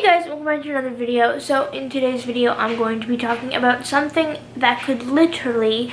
guys, welcome back to another video. So in today's video I'm going to be talking about something that could literally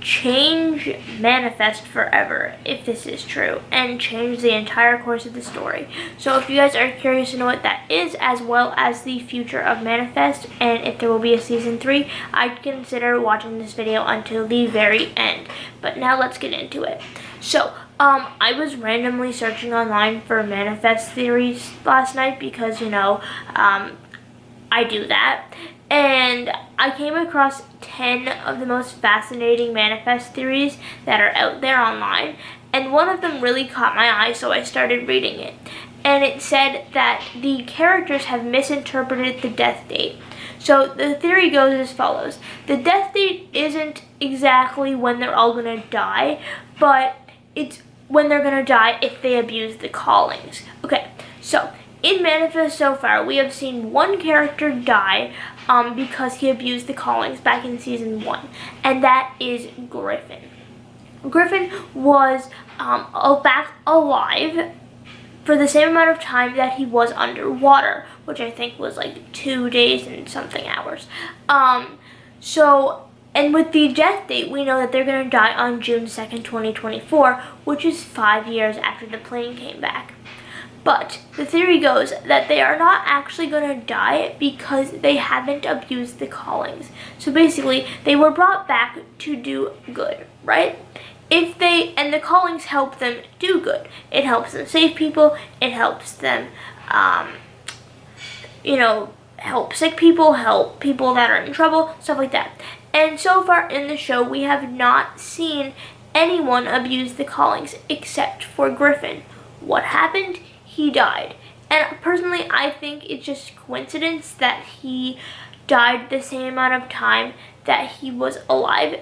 change Manifest forever if this is true, and change the entire course of the story. So if you guys are curious to know what that is, as well as the future of Manifest and if there will be a season 3, I'd consider watching this video until the very end. But now let's get into it. So I was randomly searching online for Manifest theories last night because, I do that. And I came across 10 of the most fascinating Manifest theories that are out there online. And one of them really caught my eye, so I started reading it. And it said that the characters have misinterpreted the death date. So the theory goes as follows. The death date isn't exactly when they're all going to die, but it's when they're going to die if they abuse the callings. Okay, so in Manifest so far, we have seen one character die because he abused the callings back in season 1, and that is Griffin. Griffin was back alive for the same amount of time that he was underwater, which I think was like 2 days and something hours. And with the death date, we know that they're going to die on June 2nd, 2024, which is 5 years after the plane came back. But the theory goes that they are not actually going to die because they haven't abused the callings. So basically, they were brought back to do good, right? And the callings help them do good. It helps them save people. It helps them, help sick people, help people that are in trouble, stuff like that. And so far in the show, we have not seen anyone abuse the callings except for Griffin. What happened? He died. And personally, I think it's just coincidence that he died the same amount of time that he was alive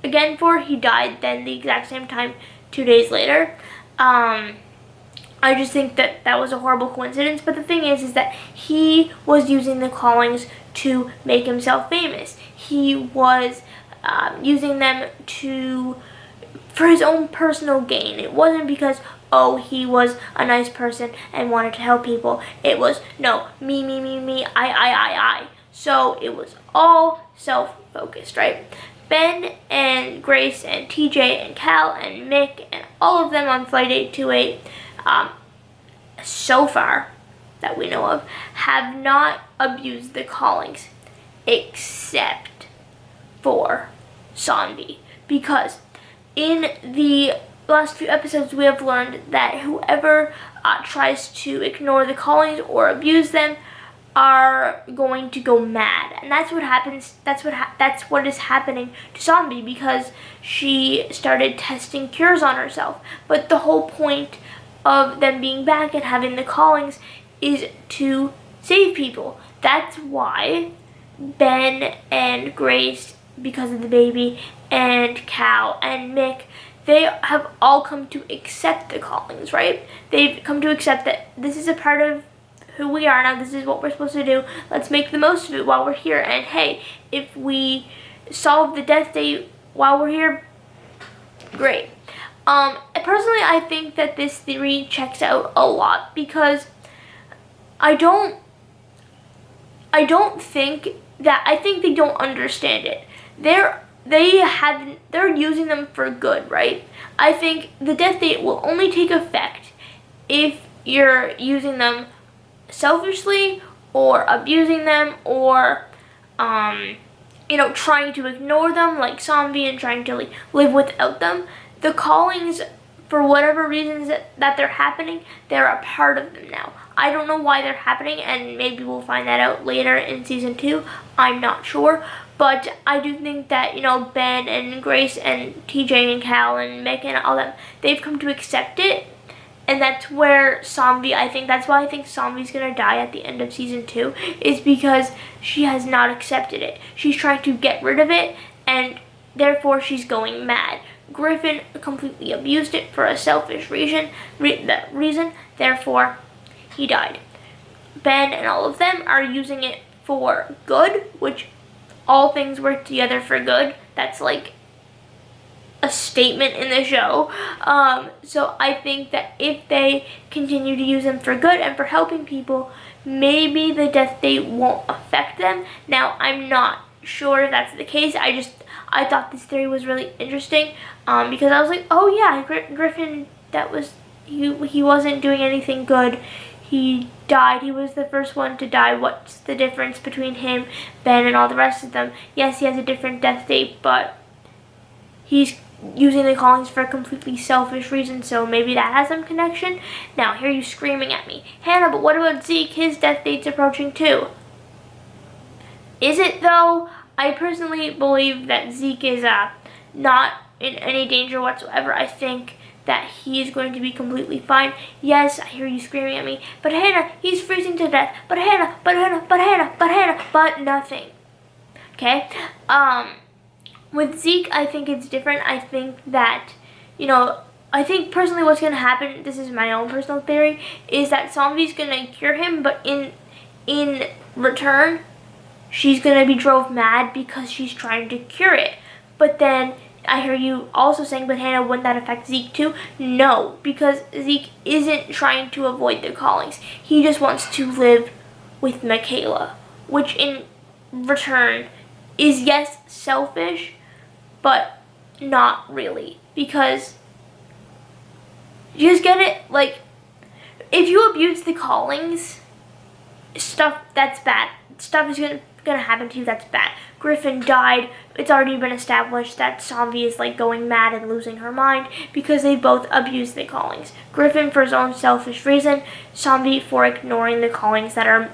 again for. He died then the exact same time 2 days later. I just think that that was a horrible coincidence. But the thing is that he was using the callings to make himself famous. He was using them for his own personal gain. It wasn't because, he was a nice person and wanted to help people. It was, no, me, I. So it was all self-focused, right? Ben and Grace and TJ and Cal and Mick and all of them on Flight 828, so far that we know of, have not abused the callings except for Zombie. Because in the last few episodes, we have learned that whoever tries to ignore the callings or abuse them are going to go mad, and that's what happens. That's what is happening to Zombie, because she started testing cures on herself. But the whole point of them being back and having the callings is to save people. That's why Ben and Grace, because of the baby, and Cal and Mick, they have all come to accept the callings, right? They've come to accept that this is a part of who we are now. This is what we're supposed to do. Let's make the most of it while we're here. And hey, if we solve the death date while we're here, great. Personally, I think that this theory checks out a lot, because I think they don't understand it. They're using them for good, right? I think the death date will only take effect if you're using them selfishly, or abusing them, or trying to ignore them like Zombie and trying to live without them. The callings, for whatever reasons that they're happening, they're a part of them now. I don't know why they're happening, and maybe we'll find that out later in season 2. I'm not sure. But I do think that, Ben and Grace and TJ and Cal and Mick and all that, they've come to accept it. And that's where that's why I think Zombie's going to die at the end of season 2, is because she has not accepted it. She's trying to get rid of it, and therefore she's going mad. Griffin completely abused it for a selfish reason, therefore he died. Ben and all of them are using it for good, which all things work together for good. That's like a statement in the show. So I think that if they continue to use them for good and for helping people, maybe the death date won't affect them. Now, I'm not sure if that's the case. I thought this theory was really interesting, because I was like, oh yeah, Griffin, he wasn't doing anything good. He died. He was the first one to die. What's the difference between him, Ben, and all the rest of them? Yes, he has a different death date, but he's using the callings for a completely selfish reason, so maybe that has some connection. Now, here you screaming at me, Hannah, but what about Zeke? His death date's approaching too. Is it though? I personally believe that Zeke is not in any danger whatsoever. I think that he is going to be completely fine. Yes, I hear you screaming at me, but Hannah, he's freezing to death. But Hannah, but nothing. Okay? With Zeke, I think it's different. I think that, I think personally what's going to happen, this is my own personal theory, is that Zombie's going to cure him, but in return, she's going to be drove mad because she's trying to cure it. But then I hear you also saying, but Hannah, wouldn't that affect Zeke too? No, because Zeke isn't trying to avoid the callings. He just wants to live with Michaela, which in return is, yes, selfish, but not really. Because, you just get it? Like, if you abuse the callings, that's bad. Stuff is gonna happen to you that's bad. Griffin died. It's already been established that Zombie is like going mad and losing her mind because they both abused the callings. Griffin for his own selfish reason, Zombie for ignoring the callings that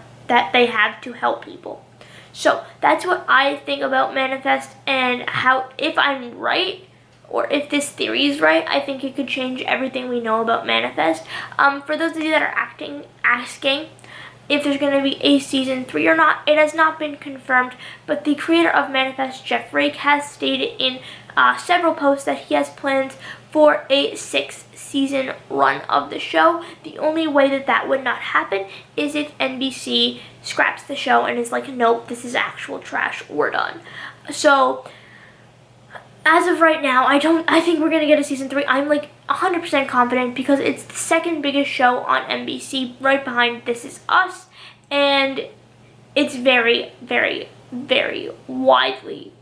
they have to help people. So that's what I think about Manifest, and how, if I'm right, or if this theory is right, I think it could change everything we know about Manifest. For those of you that are asking if there's going to be a season 3 or not, it has not been confirmed, but the creator of Manifest, Jeff Rake, has stated in several posts that he has plans for a 6-season run of the show. The only way that would not happen is if NBC scraps the show and is like, nope, this is actual trash, we're done. So as of right now, I think we're going to get a season 3. I'm like 100% confident because it's the second biggest show on NBC, right behind This Is Us, and it's very, very, very widely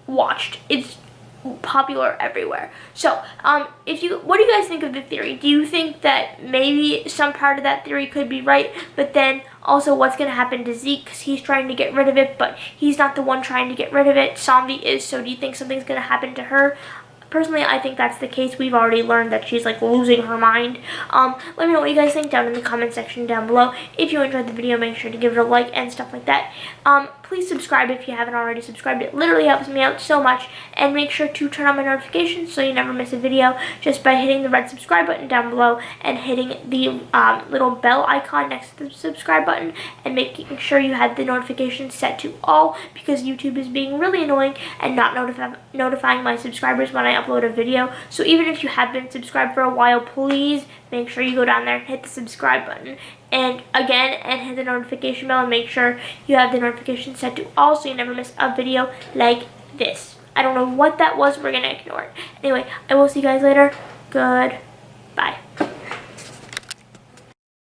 watched. It's popular everywhere. So, what do you guys think of the theory? Do you think that maybe some part of that theory could be right, but then also what's going to happen to Zeke, because he's trying to get rid of it, but he's not the one trying to get rid of it, Zombie is, so do you think something's going to happen to her? Personally, I think that's the case. We've already learned that she's like losing her mind. Let me know what you guys think down in the comment section down below. If you enjoyed the video, make sure to give it a like and stuff like that. Please subscribe if you haven't already subscribed. It literally helps me out so much. And make sure to turn on my notifications so you never miss a video just by hitting the red subscribe button down below and hitting the little bell icon next to the subscribe button, and making sure you have the notifications set to all, because YouTube is being really annoying and not notifying my subscribers when I upload a video. So even if you have been subscribed for a while, please make sure you go down there and hit the subscribe button and hit the notification bell, and make sure you have the notifications set to all so you never miss a video like this. I don't know what that was, we're gonna ignore it. Anyway, I will see you guys later. Good